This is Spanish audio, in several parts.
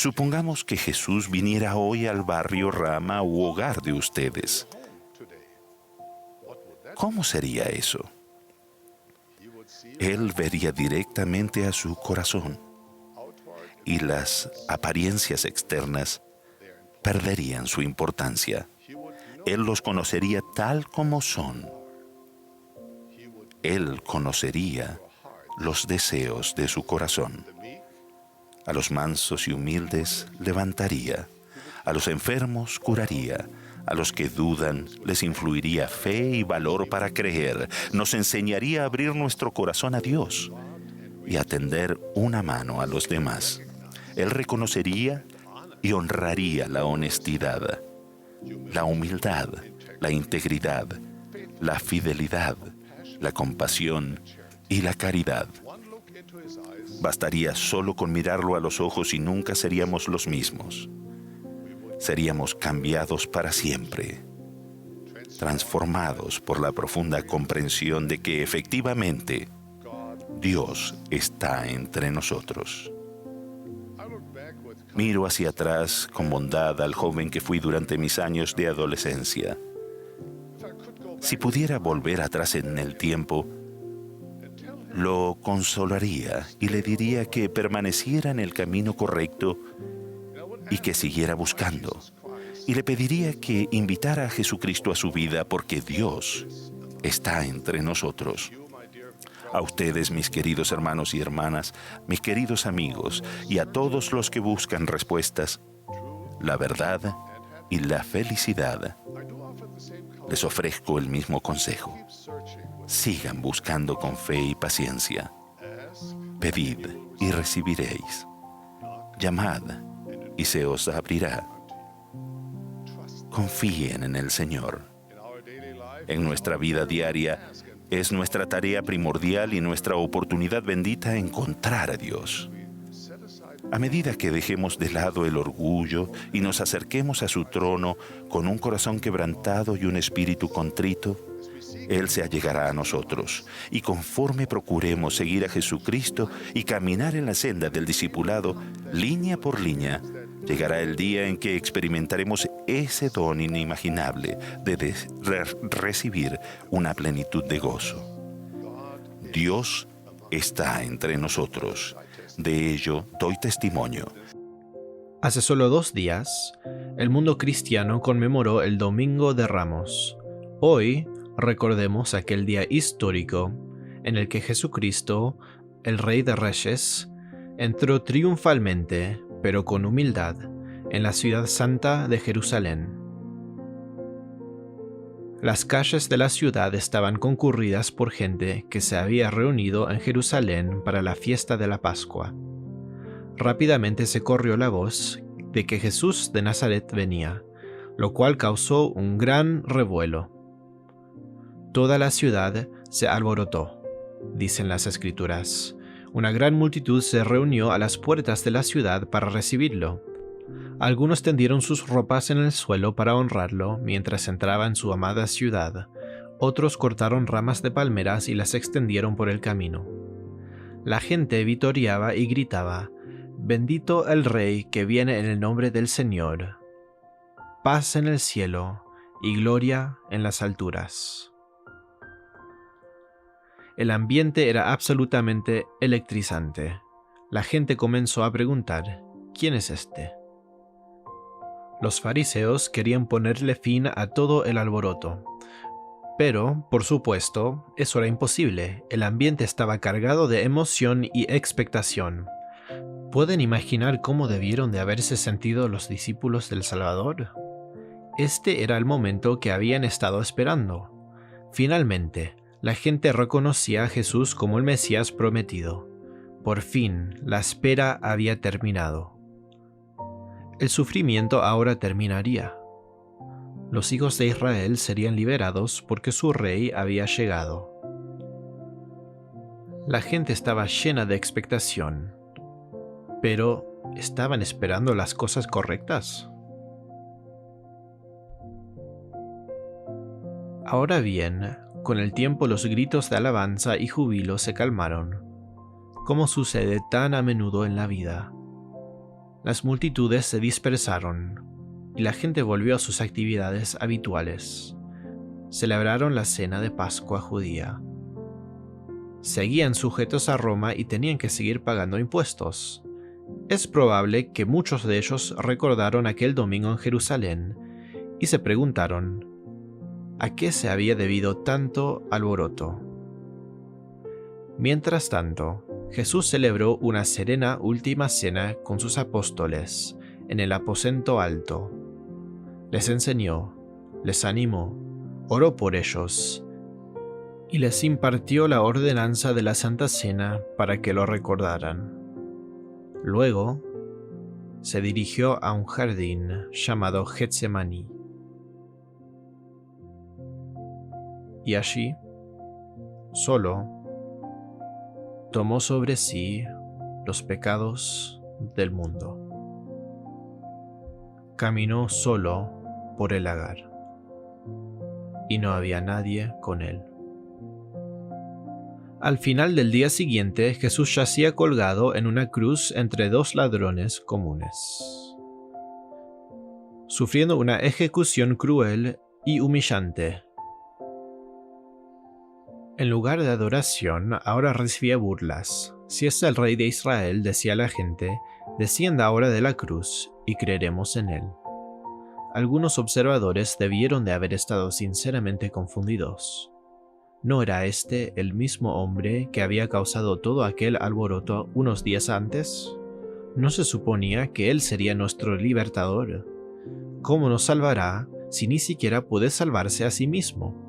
Supongamos que Jesús viniera hoy al barrio Rama u hogar de ustedes. ¿Cómo sería eso? Él vería directamente a su corazón y las apariencias externas perderían su importancia. Él los conocería tal como son. Él conocería los deseos de su corazón. A los mansos y humildes levantaría, a los enfermos curaría, a los que dudan les influiría fe y valor para creer, nos enseñaría a abrir nuestro corazón a Dios y a tender una mano a los demás. Él reconocería y honraría la honestidad, la humildad, la integridad, la fidelidad, la compasión y la caridad. Bastaría solo con mirarlo a los ojos y nunca seríamos los mismos. Seríamos cambiados para siempre, transformados por la profunda comprensión de que efectivamente Dios está entre nosotros. Miro hacia atrás con bondad al joven que fui durante mis años de adolescencia. Si pudiera volver atrás en el tiempo, lo consolaría y le diría que permaneciera en el camino correcto y que siguiera buscando. Y le pediría que invitara a Jesucristo a su vida porque Dios está entre nosotros. A ustedes, mis queridos hermanos y hermanas, mis queridos amigos, y a todos los que buscan respuestas, la verdad y la felicidad, les ofrezco el mismo consejo. Sigan buscando con fe y paciencia. Pedid y recibiréis. Llamad y se os abrirá. Confíen en el Señor. En nuestra vida diaria es nuestra tarea primordial y nuestra oportunidad bendita encontrar a Dios. A medida que dejemos de lado el orgullo y nos acerquemos a su trono con un corazón quebrantado y un espíritu contrito, Él se allegará a nosotros, y conforme procuremos seguir a Jesucristo y caminar en la senda del discipulado, línea por línea, llegará el día en que experimentaremos ese don inimaginable de recibir una plenitud de gozo. Dios está entre nosotros. De ello doy testimonio. Hace solo 2 días, el mundo cristiano conmemoró el Domingo de Ramos. Hoy, recordemos aquel día histórico en el que Jesucristo, el Rey de Reyes, entró triunfalmente, pero con humildad, en la ciudad santa de Jerusalén. Las calles de la ciudad estaban concurridas por gente que se había reunido en Jerusalén para la fiesta de la Pascua. Rápidamente se corrió la voz de que Jesús de Nazaret venía, lo cual causó un gran revuelo. Toda la ciudad se alborotó, dicen las Escrituras. Una gran multitud se reunió a las puertas de la ciudad para recibirlo. Algunos tendieron sus ropas en el suelo para honrarlo mientras entraba en su amada ciudad. Otros cortaron ramas de palmeras y las extendieron por el camino. La gente vitoreaba y gritaba: «Bendito el Rey que viene en el nombre del Señor. Paz en el cielo y gloria en las alturas». El ambiente era absolutamente electrizante. La gente comenzó a preguntar: ¿quién es este? Los fariseos querían ponerle fin a todo el alboroto. Pero, por supuesto, eso era imposible. El ambiente estaba cargado de emoción y expectación. ¿Pueden imaginar cómo debieron de haberse sentido los discípulos del Salvador? Este era el momento que habían estado esperando. Finalmente, la gente reconocía a Jesús como el Mesías prometido. Por fin, la espera había terminado. El sufrimiento ahora terminaría. Los hijos de Israel serían liberados porque su rey había llegado. La gente estaba llena de expectación. Pero, ¿estaban esperando las cosas correctas? Ahora bien, con el tiempo los gritos de alabanza y júbilo se calmaron, como sucede tan a menudo en la vida. Las multitudes se dispersaron y la gente volvió a sus actividades habituales. Celebraron la cena de Pascua judía. Seguían sujetos a Roma y tenían que seguir pagando impuestos. Es probable que muchos de ellos recordaron aquel domingo en Jerusalén y se preguntaron ¿a qué se había debido tanto alboroto? Mientras tanto, Jesús celebró una serena última cena con sus apóstoles en el aposento alto. Les enseñó, les animó, oró por ellos y les impartió la ordenanza de la Santa Cena para que lo recordaran. Luego, se dirigió a un jardín llamado Getsemaní. Y allí, solo, tomó sobre sí los pecados del mundo. Caminó solo por el lagar, y no había nadie con él. Al final del día siguiente, Jesús yacía colgado en una cruz entre dos ladrones comunes, sufriendo una ejecución cruel y humillante. En lugar de adoración, ahora recibía burlas. Si es el rey de Israel, decía la gente, descienda ahora de la cruz y creeremos en él. Algunos observadores debieron de haber estado sinceramente confundidos. ¿No era este el mismo hombre que había causado todo aquel alboroto unos días antes? ¿No se suponía que él sería nuestro libertador? ¿Cómo nos salvará si ni siquiera puede salvarse a sí mismo?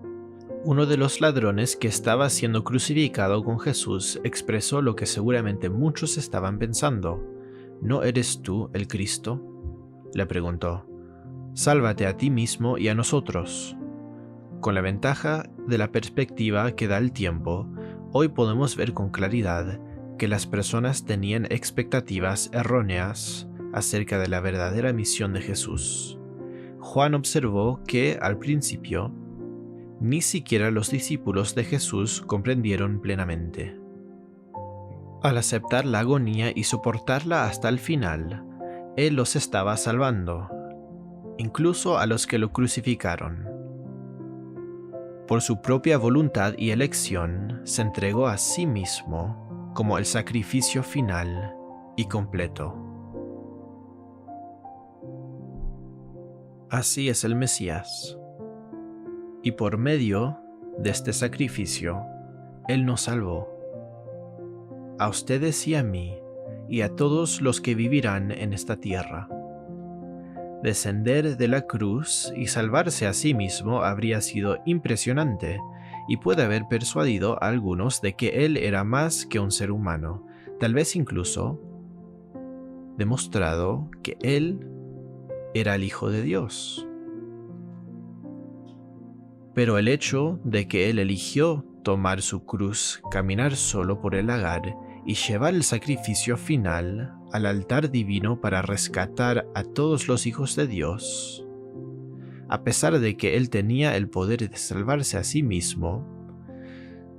Uno de los ladrones que estaba siendo crucificado con Jesús expresó lo que seguramente muchos estaban pensando. ¿No eres tú el Cristo?, le preguntó. Sálvate a ti mismo y a nosotros. Con la ventaja de la perspectiva que da el tiempo, hoy podemos ver con claridad que las personas tenían expectativas erróneas acerca de la verdadera misión de Jesús. Juan observó que, al principio, ni siquiera los discípulos de Jesús comprendieron plenamente. Al aceptar la agonía y soportarla hasta el final, Él los estaba salvando, incluso a los que lo crucificaron. Por su propia voluntad y elección, se entregó a sí mismo como el sacrificio final y completo. Así es el Mesías. Y por medio de este sacrificio, Él nos salvó. A ustedes y a mí, y a todos los que vivirán en esta tierra. Descender de la cruz y salvarse a sí mismo habría sido impresionante, y puede haber persuadido a algunos de que Él era más que un ser humano, tal vez incluso demostrado que Él era el Hijo de Dios. Pero el hecho de que Él eligió tomar su cruz, caminar solo por el lagar y llevar el sacrificio final al altar divino para rescatar a todos los hijos de Dios, a pesar de que Él tenía el poder de salvarse a sí mismo,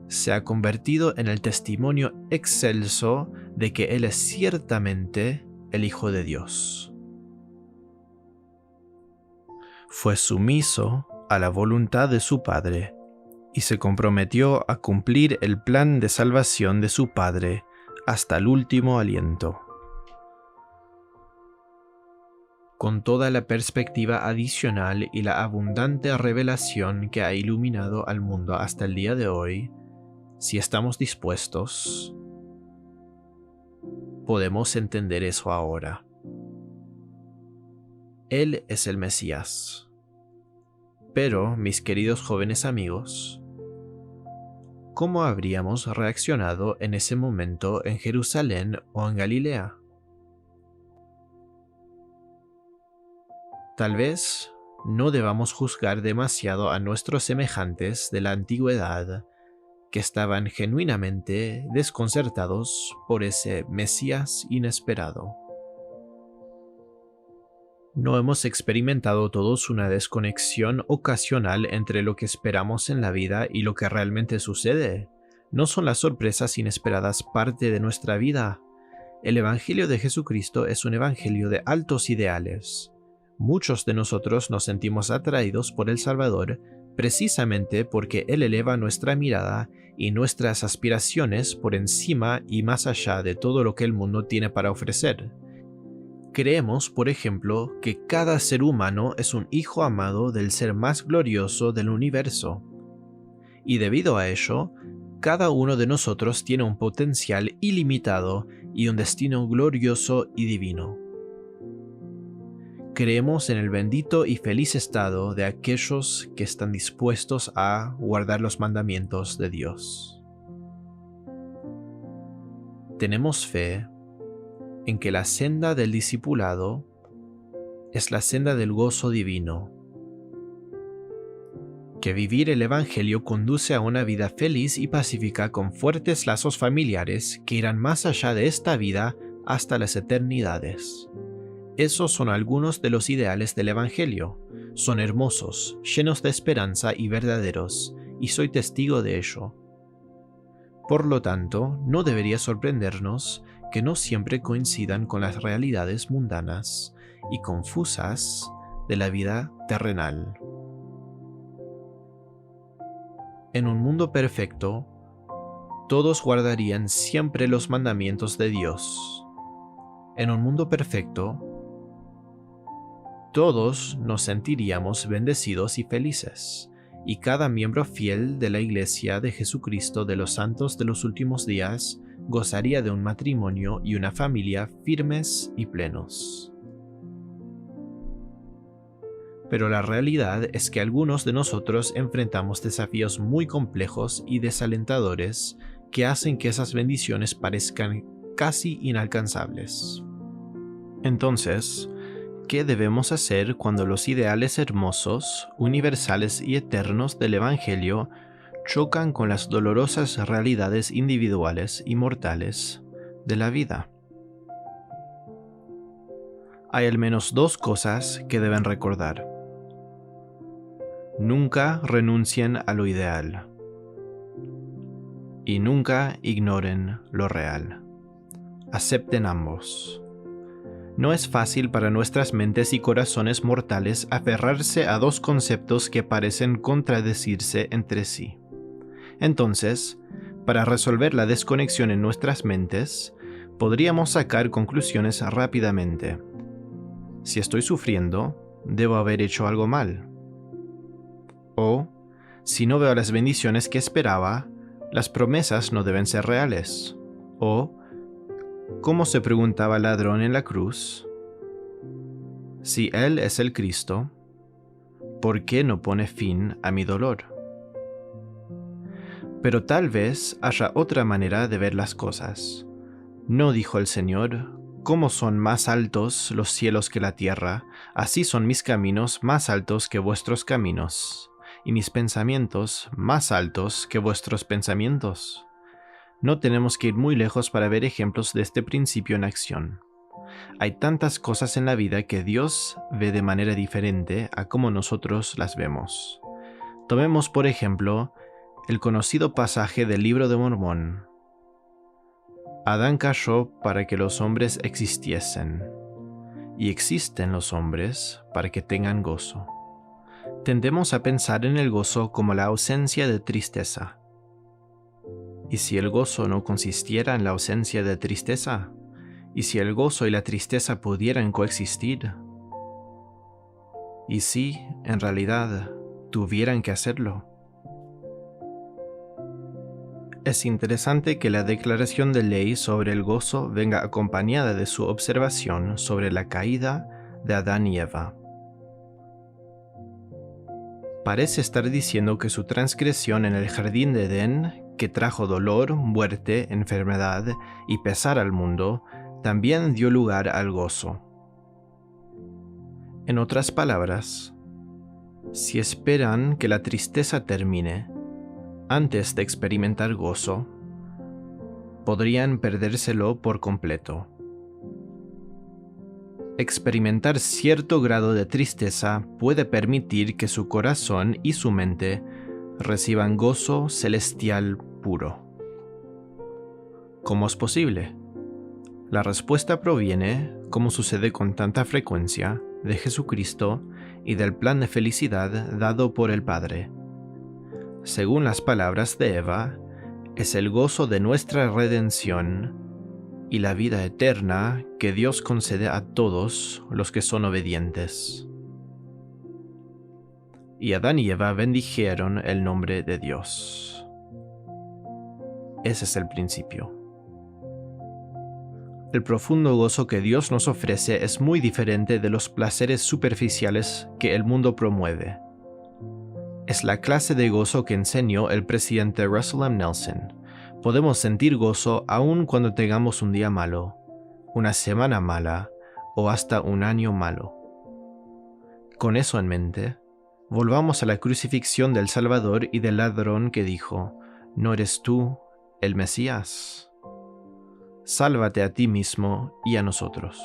se ha convertido en el testimonio excelso de que Él es ciertamente el Hijo de Dios. Fue sumiso a la voluntad de su Padre y se comprometió a cumplir el plan de salvación de su Padre hasta el último aliento. Con toda la perspectiva adicional y la abundante revelación que ha iluminado al mundo hasta el día de hoy, si estamos dispuestos, podemos entender eso ahora. Él es el Mesías. Pero, mis queridos jóvenes amigos, ¿cómo habríamos reaccionado en ese momento en Jerusalén o en Galilea? Tal vez no debamos juzgar demasiado a nuestros semejantes de la antigüedad que estaban genuinamente desconcertados por ese Mesías inesperado. ¿No hemos experimentado todos una desconexión ocasional entre lo que esperamos en la vida y lo que realmente sucede? ¿No son las sorpresas inesperadas parte de nuestra vida? El Evangelio de Jesucristo es un evangelio de altos ideales. Muchos de nosotros nos sentimos atraídos por el Salvador precisamente porque Él eleva nuestra mirada y nuestras aspiraciones por encima y más allá de todo lo que el mundo tiene para ofrecer. Creemos, por ejemplo, que cada ser humano es un hijo amado del ser más glorioso del universo. Y debido a ello, cada uno de nosotros tiene un potencial ilimitado y un destino glorioso y divino. Creemos en el bendito y feliz estado de aquellos que están dispuestos a guardar los mandamientos de Dios. Tenemos fe en que la senda del discipulado es la senda del gozo divino, que vivir el Evangelio conduce a una vida feliz y pacífica con fuertes lazos familiares que irán más allá de esta vida hasta las eternidades. Esos son algunos de los ideales del Evangelio. Son hermosos, llenos de esperanza y verdaderos, y soy testigo de ello. Por lo tanto, no debería sorprendernos que no siempre coincidan con las realidades mundanas y confusas de la vida terrenal. En un mundo perfecto, todos guardarían siempre los mandamientos de Dios. En un mundo perfecto, todos nos sentiríamos bendecidos y felices, y cada miembro fiel de la Iglesia de Jesucristo de los Santos de los Últimos Días gozaría de un matrimonio y una familia firmes y plenos. Pero la realidad es que algunos de nosotros enfrentamos desafíos muy complejos y desalentadores que hacen que esas bendiciones parezcan casi inalcanzables. Entonces, ¿qué debemos hacer cuando los ideales hermosos, universales y eternos del Evangelio chocan con las dolorosas realidades individuales y mortales de la vida? Hay al menos dos cosas que deben recordar. Nunca renuncien a lo ideal. Y nunca ignoren lo real. Acepten ambos. No es fácil para nuestras mentes y corazones mortales aferrarse a dos conceptos que parecen contradecirse entre sí. Entonces, para resolver la desconexión en nuestras mentes, podríamos sacar conclusiones rápidamente. Si estoy sufriendo, debo haber hecho algo mal. O, si no veo las bendiciones que esperaba, las promesas no deben ser reales. O, ¿cómo se preguntaba el ladrón en la cruz? Si Él es el Cristo, ¿por qué no pone fin a mi dolor? Pero tal vez haya otra manera de ver las cosas. ¿No dijo el Señor: «Cómo son más altos los cielos que la tierra, así son mis caminos más altos que vuestros caminos, y mis pensamientos más altos que vuestros pensamientos»? No tenemos que ir muy lejos para ver ejemplos de este principio en acción. Hay tantas cosas en la vida que Dios ve de manera diferente a como nosotros las vemos. Tomemos, por ejemplo, el conocido pasaje del Libro de Mormón. Adán cayó para que los hombres existiesen, y existen los hombres para que tengan gozo. Tendemos a pensar en el gozo como la ausencia de tristeza. ¿Y si el gozo no consistiera en la ausencia de tristeza? ¿Y si el gozo y la tristeza pudieran coexistir? ¿Y si, en realidad, tuvieran que hacerlo? Es interesante que la declaración de ley sobre el gozo venga acompañada de su observación sobre la caída de Adán y Eva. Parece estar diciendo que su transgresión en el jardín de Edén, que trajo dolor, muerte, enfermedad y pesar al mundo, también dio lugar al gozo. En otras palabras, si esperan que la tristeza termine antes de experimentar gozo, podrían perdérselo por completo. Experimentar cierto grado de tristeza puede permitir que su corazón y su mente reciban gozo celestial puro. ¿Cómo es posible? La respuesta proviene, como sucede con tanta frecuencia, de Jesucristo y del plan de felicidad dado por el Padre. Según las palabras de Eva, es el gozo de nuestra redención y la vida eterna que Dios concede a todos los que son obedientes. Y Adán y Eva bendijeron el nombre de Dios. Ese es el principio. El profundo gozo que Dios nos ofrece es muy diferente de los placeres superficiales que el mundo promueve. Es la clase de gozo que enseñó el presidente Russell M. Nelson. Podemos sentir gozo aun cuando tengamos un día malo, una semana mala o hasta un año malo. Con eso en mente, volvamos a la crucifixión del Salvador y del ladrón que dijo: ¿No eres tú el Mesías? Sálvate a ti mismo y a nosotros.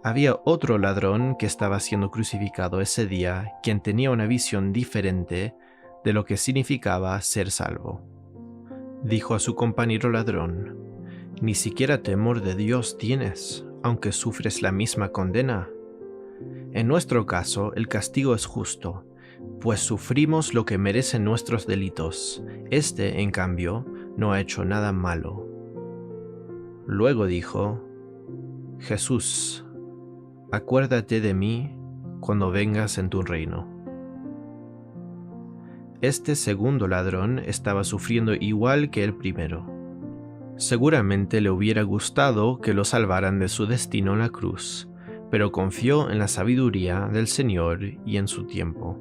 Había otro ladrón que estaba siendo crucificado ese día, quien tenía una visión diferente de lo que significaba ser salvo. Dijo a su compañero ladrón: «Ni siquiera temor de Dios tienes, aunque sufres la misma condena. En nuestro caso, el castigo es justo, pues sufrimos lo que merecen nuestros delitos. Este, en cambio, no ha hecho nada malo». Luego dijo: «Jesús, acuérdate de mí cuando vengas en tu reino». Este segundo ladrón estaba sufriendo igual que el primero. Seguramente le hubiera gustado que lo salvaran de su destino en la cruz, pero confió en la sabiduría del Señor y en su tiempo.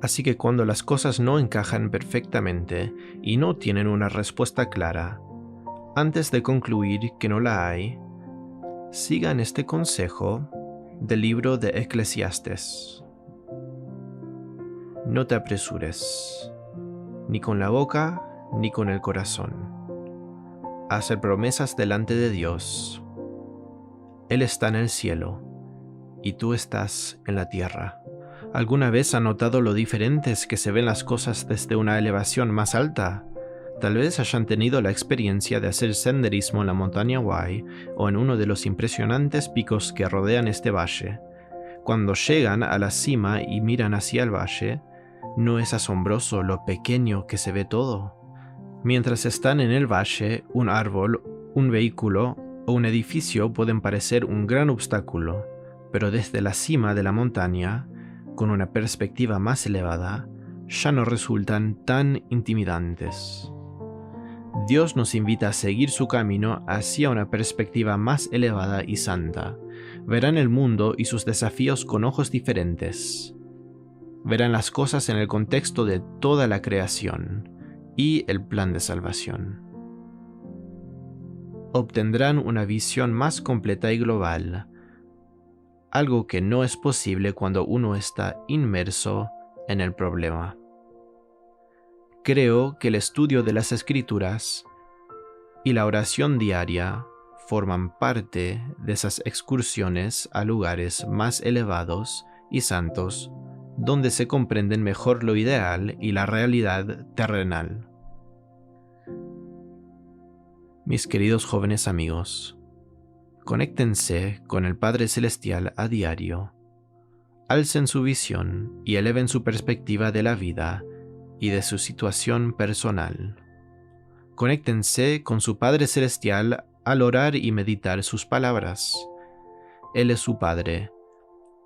Así que cuando las cosas no encajan perfectamente y no tienen una respuesta clara, antes de concluir que no la hay, sigan este consejo del libro de Eclesiastes. No te apresures, ni con la boca ni con el corazón. Hacer promesas delante de Dios. Él está en el cielo y tú estás en la tierra. ¿Alguna vez ha notado lo diferentes que se ven las cosas desde una elevación más alta? Tal vez hayan tenido la experiencia de hacer senderismo en la montaña Huay o en uno de los impresionantes picos que rodean este valle. Cuando llegan a la cima y miran hacia el valle, ¿no es asombroso lo pequeño que se ve todo? Mientras están en el valle, un árbol, un vehículo o un edificio pueden parecer un gran obstáculo, pero desde la cima de la montaña, con una perspectiva más elevada, ya no resultan tan intimidantes. Dios nos invita a seguir su camino hacia una perspectiva más elevada y santa. Verán el mundo y sus desafíos con ojos diferentes. Verán las cosas en el contexto de toda la creación y el plan de salvación. Obtendrán una visión más completa y global, algo que no es posible cuando uno está inmerso en el problema. Creo que el estudio de las Escrituras y la oración diaria forman parte de esas excursiones a lugares más elevados y santos, donde se comprenden mejor lo ideal y la realidad terrenal. Mis queridos jóvenes amigos, conéctense con el Padre Celestial a diario, alcen su visión y eleven su perspectiva de la vida y de su situación personal. Conéctense con su Padre Celestial al orar y meditar sus palabras. Él es su Padre,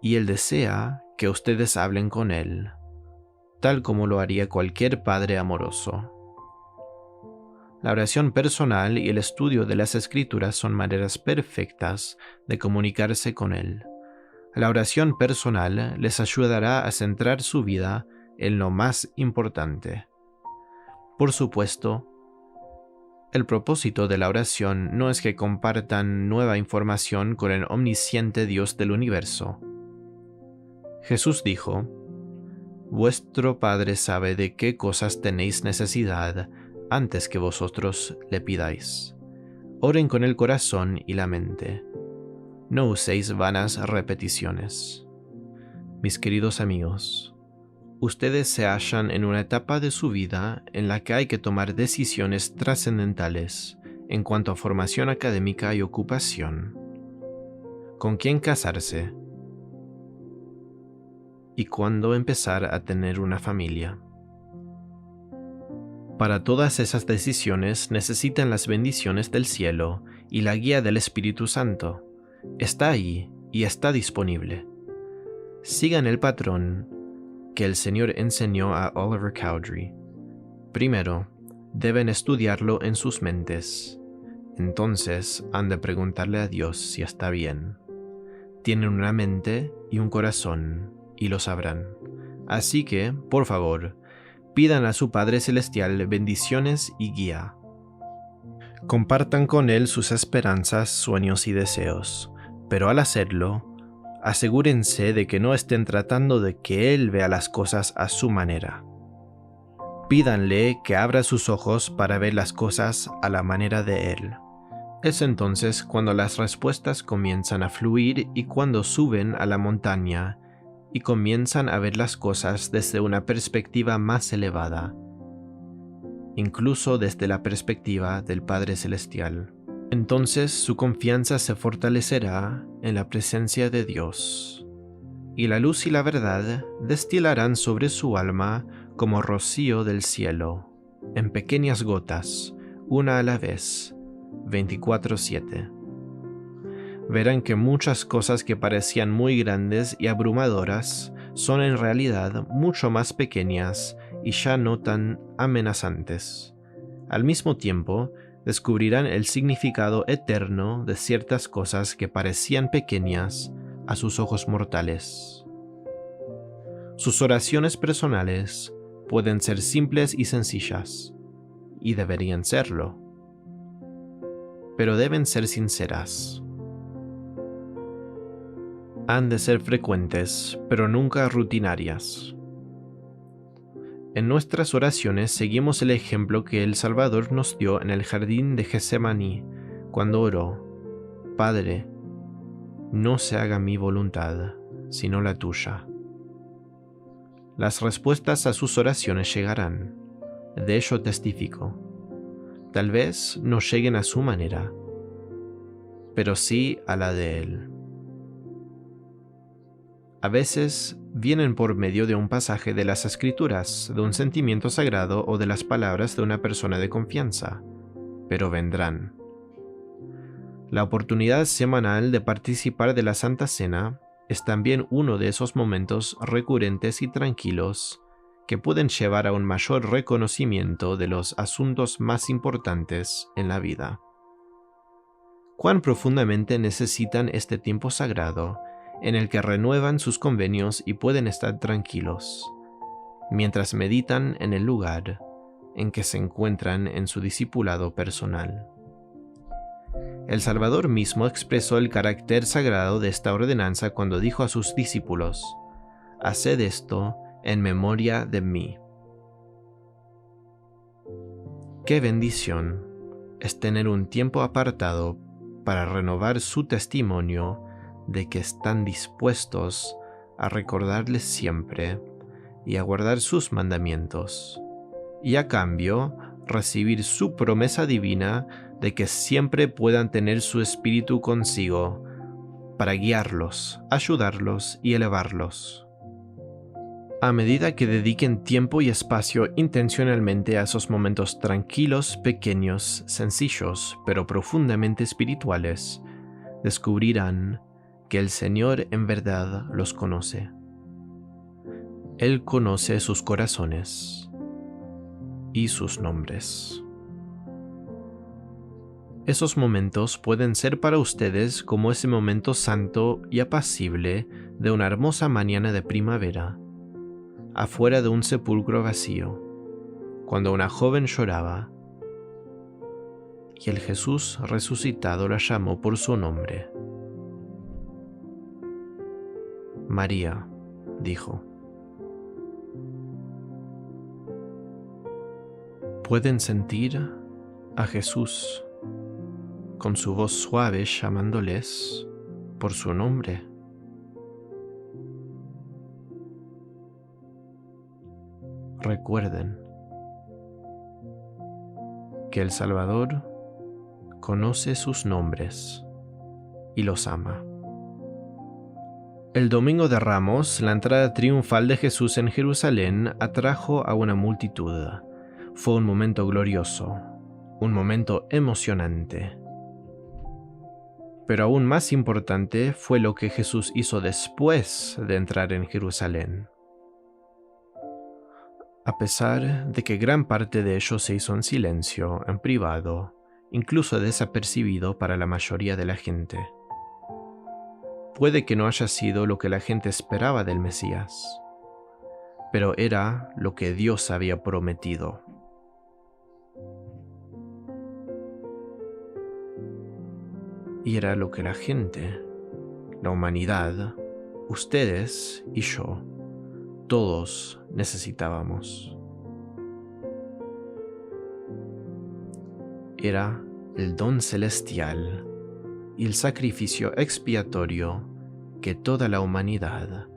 y Él desea que ustedes hablen con Él, tal como lo haría cualquier padre amoroso. La oración personal y el estudio de las Escrituras son maneras perfectas de comunicarse con Él. La oración personal les ayudará a centrar su vida en lo más importante. Por supuesto, el propósito de la oración no es que compartan nueva información con el omnisciente Dios del universo. Jesús dijo: «Vuestro Padre sabe de qué cosas tenéis necesidad antes que vosotros le pidáis. Oren con el corazón y la mente. No uséis vanas repeticiones». Mis queridos amigos, ustedes se hallan en una etapa de su vida en la que hay que tomar decisiones trascendentales en cuanto a formación académica y ocupación, con quién casarse y cuándo empezar a tener una familia. Para todas esas decisiones necesitan las bendiciones del cielo y la guía del Espíritu Santo. Está ahí y está disponible. Sigan el patrón que el Señor enseñó a Oliver Cowdery. Primero, deben estudiarlo en sus mentes. Entonces han de preguntarle a Dios si está bien. Tienen una mente y un corazón, y lo sabrán. Así que, por favor, pidan a su Padre Celestial bendiciones y guía. Compartan con Él sus esperanzas, sueños y deseos, pero al hacerlo, asegúrense de que no estén tratando de que Él vea las cosas a su manera. Pídanle que abra sus ojos para ver las cosas a la manera de Él. Es entonces cuando las respuestas comienzan a fluir y cuando suben a la montaña y comienzan a ver las cosas desde una perspectiva más elevada, incluso desde la perspectiva del Padre Celestial. Entonces su confianza se fortalecerá en la presencia de Dios, y la luz y la verdad destilarán sobre su alma como rocío del cielo, en pequeñas gotas, una a la vez, 24/7. Verán que muchas cosas que parecían muy grandes y abrumadoras son en realidad mucho más pequeñas y ya no tan amenazantes. Al mismo tiempo, descubrirán el significado eterno de ciertas cosas que parecían pequeñas a sus ojos mortales. Sus oraciones personales pueden ser simples y sencillas, y deberían serlo, pero deben ser sinceras. Han de ser frecuentes, pero nunca rutinarias. En nuestras oraciones seguimos el ejemplo que el Salvador nos dio en el jardín de Getsemaní, cuando oró: Padre, no se haga mi voluntad, sino la tuya. Las respuestas a sus oraciones llegarán, de ello testifico. Tal vez no lleguen a su manera, pero sí a la de Él. A veces vienen por medio de un pasaje de las Escrituras, de un sentimiento sagrado o de las palabras de una persona de confianza, pero vendrán. La oportunidad semanal de participar de la Santa Cena es también uno de esos momentos recurrentes y tranquilos que pueden llevar a un mayor reconocimiento de los asuntos más importantes en la vida. ¿Cuán profundamente necesitan este tiempo sagrado en el que renuevan sus convenios y pueden estar tranquilos, mientras meditan en el lugar en que se encuentran en su discipulado personal? El Salvador mismo expresó el carácter sagrado de esta ordenanza cuando dijo a sus discípulos: «Haced esto en memoria de mí». Qué bendición es tener un tiempo apartado para renovar su testimonio de que están dispuestos a recordarles siempre y a guardar sus mandamientos, y a cambio recibir su promesa divina de que siempre puedan tener su espíritu consigo para guiarlos, ayudarlos y elevarlos. A medida que dediquen tiempo y espacio intencionalmente a esos momentos tranquilos, pequeños, sencillos, pero profundamente espirituales, descubrirán que el Señor en verdad los conoce. Él conoce sus corazones y sus nombres. Esos momentos pueden ser para ustedes como ese momento santo y apacible de una hermosa mañana de primavera, afuera de un sepulcro vacío, cuando una joven lloraba y el Jesús resucitado la llamó por su nombre. María, dijo. Pueden sentir a Jesús con su voz suave llamándoles por su nombre. Recuerden que el Salvador conoce sus nombres y los ama. El Domingo de Ramos, la entrada triunfal de Jesús en Jerusalén atrajo a una multitud. Fue un momento glorioso, un momento emocionante. Pero aún más importante fue lo que Jesús hizo después de entrar en Jerusalén. A pesar de que gran parte de ello se hizo en silencio, en privado, incluso desapercibido para la mayoría de la gente. Puede que no haya sido lo que la gente esperaba del Mesías, pero era lo que Dios había prometido. Y era lo que la gente, la humanidad, ustedes y yo, todos necesitábamos. Era el don celestial y el sacrificio expiatorio que toda la humanidad,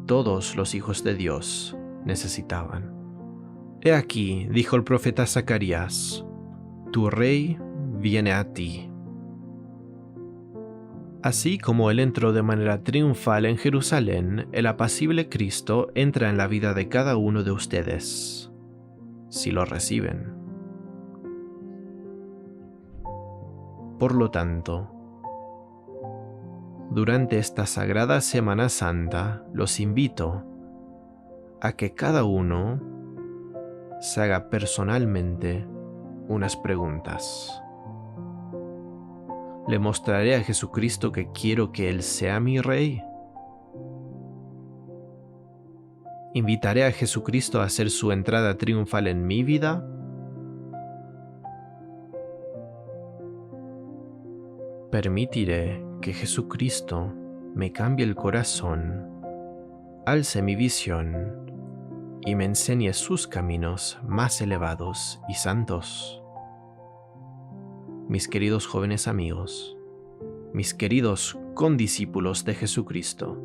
todos los hijos de Dios, necesitaban. He aquí, dijo el profeta Zacarías, tu rey viene a ti. Así como Él entró de manera triunfal en Jerusalén, el apacible Cristo entra en la vida de cada uno de ustedes, si lo reciben. Por lo tanto, durante esta sagrada Semana Santa, los invito a que cada uno se haga personalmente unas preguntas. ¿Le mostraré a Jesucristo que quiero que Él sea mi Rey? ¿Invitaré a Jesucristo a hacer su entrada triunfal en mi vida? ¿Permitiré que Jesucristo me cambie el corazón, alce mi visión y me enseñe sus caminos más elevados y santos? Mis queridos jóvenes amigos, mis queridos condiscípulos de Jesucristo,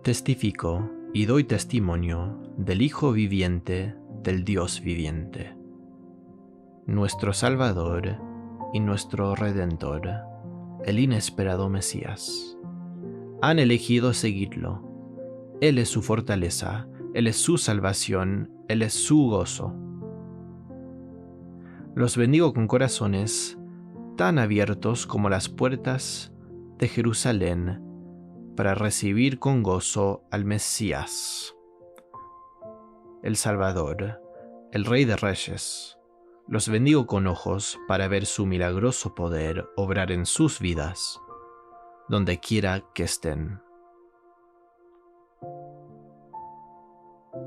testifico y doy testimonio del Hijo viviente del Dios viviente, nuestro Salvador y nuestro Redentor, el inesperado Mesías. Han elegido seguirlo. Él es su fortaleza, Él es su salvación, Él es su gozo. Los bendigo con corazones tan abiertos como las puertas de Jerusalén para recibir con gozo al Mesías, el Salvador, el Rey de Reyes. Los bendigo con ojos para ver su milagroso poder obrar en sus vidas, donde quiera que estén.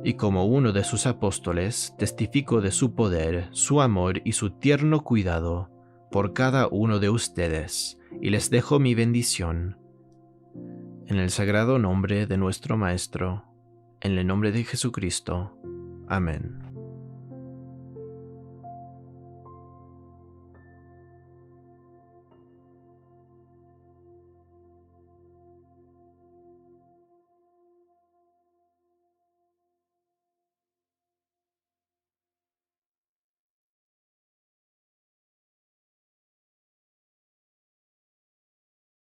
Y como uno de sus apóstoles, testifico de su poder, su amor y su tierno cuidado por cada uno de ustedes, y les dejo mi bendición. En el sagrado nombre de nuestro Maestro, en el nombre de Jesucristo. Amén.